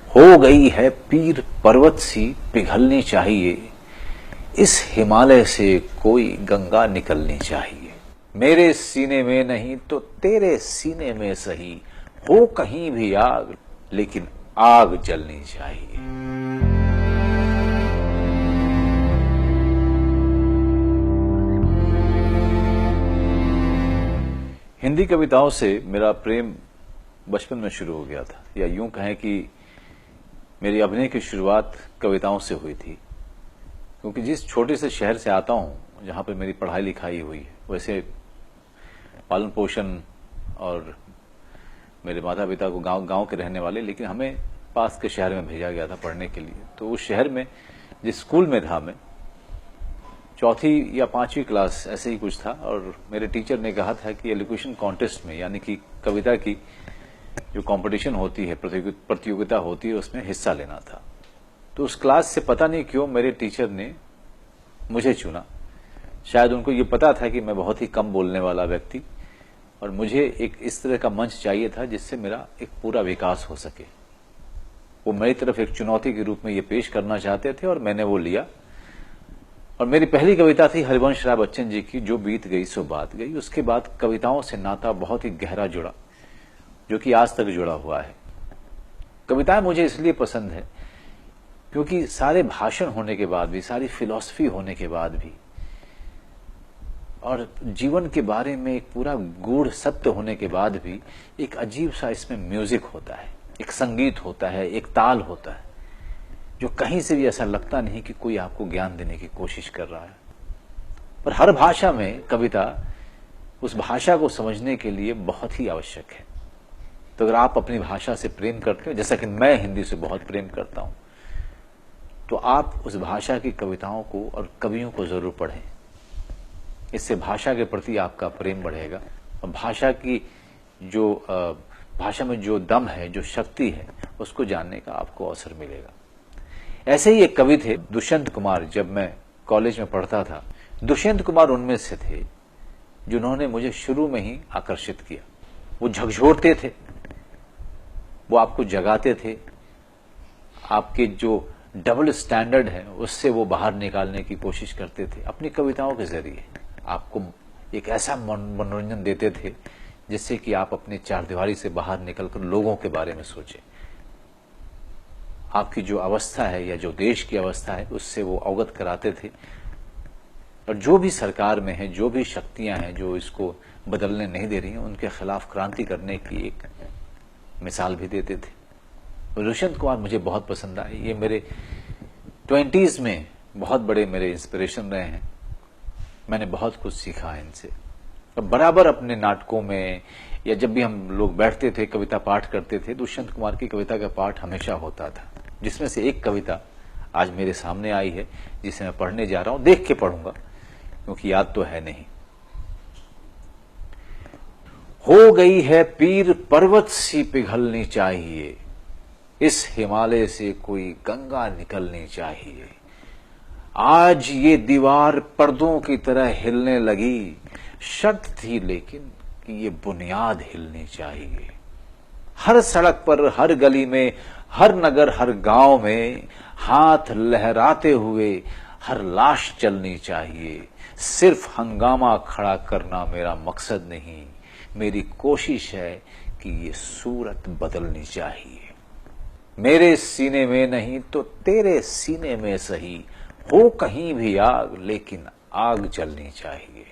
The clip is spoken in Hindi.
हो गई है पीर पर्वत सी पिघलनी चाहिए, इस हिमालय से कोई गंगा निकलनी चाहिए। मेरे सीने में नहीं तो तेरे सीने में सही, हो कहीं भी आग लेकिन आग जलनी चाहिए। हिंदी कविताओं से मेरा प्रेम बचपन में शुरू हो गया था, या यूं कहें कि मेरी अभिनय की शुरुआत कविताओं से हुई थी। क्योंकि जिस छोटे से शहर से आता हूं, जहां पर मेरी पढ़ाई लिखाई हुई है, वैसे पालन पोषण और मेरे माता पिता को गांव के रहने वाले, लेकिन हमें पास के शहर में भेजा गया था पढ़ने के लिए। तो उस शहर में जिस स्कूल में था मैं, चौथी या पांचवी क्लास ऐसे ही कुछ था, और मेरे टीचर ने कहा था कि एलोक्यूशन कॉन्टेस्ट में, यानी कि कविता की जो कंपटीशन होती है, प्रतियोगिता होती है, उसमें हिस्सा लेना था। तो उस क्लास से पता नहीं क्यों मेरे टीचर ने मुझे चुना। शायद उनको ये पता था कि मैं बहुत ही कम बोलने वाला व्यक्ति, और मुझे एक इस तरह का मंच चाहिए था जिससे मेरा एक पूरा विकास हो सके। वो मेरी तरफ एक चुनौती के रूप में ये पेश करना चाहते थे, और मैंने वो लिया। और मेरी पहली कविता थी हरिवंश राय बच्चन जी की, जो बीत गई सो बात गई। उसके बाद कविताओं से नाता बहुत ही गहरा जुड़ा, जो कि आज तक जुड़ा हुआ है। कविताएं मुझे इसलिए पसंद है क्योंकि सारे भाषण होने के बाद भी, सारी फिलॉसफी होने के बाद भी, और जीवन के बारे में एक पूरा गूढ़ सत्य होने के बाद भी, एक अजीब सा इसमें म्यूजिक होता है, एक संगीत होता है, एक ताल होता है, जो कहीं से भी ऐसा लगता नहीं कि कोई आपको ज्ञान देने की कोशिश कर रहा है। पर हर भाषा में कविता उस भाषा को समझने के लिए बहुत ही आवश्यक है। तो अगर आप अपनी भाषा से प्रेम करते हो, जैसा कि मैं हिंदी से बहुत प्रेम करता हूं, तो आप उस भाषा की कविताओं को और कवियों को जरूर पढ़ें। इससे भाषा के प्रति आपका प्रेम बढ़ेगा, और भाषा में जो दम है, जो शक्ति है, उसको जानने का आपको अवसर मिलेगा। ऐसे ही एक कवि थे दुष्यंत कुमार। जब मैं कॉलेज में पढ़ता था, दुष्यंत कुमार उनमें से थे जिन्होंने मुझे शुरू में ही आकर्षित किया। वो झकझोरते थे, वो आपको जगाते थे, आपके जो डबल स्टैंडर्ड है उससे वो बाहर निकालने की कोशिश करते थे। अपनी कविताओं के जरिए आपको एक ऐसा मनोरंजन देते थे जिससे कि आप अपने चारदीवारी से बाहर निकलकर लोगों के बारे में सोचें। आपकी जो अवस्था है या जो देश की अवस्था है, उससे वो अवगत कराते थे। और जो भी सरकार में है, जो भी शक्तियां हैं जो इसको बदलने नहीं दे रही हैं, उनके खिलाफ क्रांति करने की एक मिसाल भी देते थे। दुष्यंत कुमार मुझे बहुत पसंद आए। ये मेरे 20s में बहुत बड़े मेरे इंस्पिरेशन रहे हैं। मैंने बहुत कुछ सीखा है इनसे। और बराबर अपने नाटकों में, या जब भी हम लोग बैठते थे कविता पाठ करते थे, दुष्यंत कुमार की कविता का पाठ हमेशा होता था। जिसमें से एक कविता आज मेरे सामने आई है, जिसे मैं पढ़ने जा रहा हूं। देख के पढ़ूंगा क्योंकि याद तो है नहीं। हो गई है पीर पर्वत सी पिघलनी चाहिए, इस हिमालय से कोई गंगा निकलनी चाहिए। आज ये दीवार पर्दों की तरह हिलने लगी, शर्त थी लेकिन कि ये बुनियाद हिलनी चाहिए। हर सड़क पर, हर गली में, हर नगर, हर गांव में हाथ लहराते हुए हर लाश चलनी चाहिए। सिर्फ हंगामा खड़ा करना मेरा मकसद नहीं, मेरी कोशिश है कि ये सूरत बदलनी चाहिए। मेरे सीने में नहीं तो तेरे सीने में सही, हो कहीं भी आग लेकिन आग जलनी चाहिए।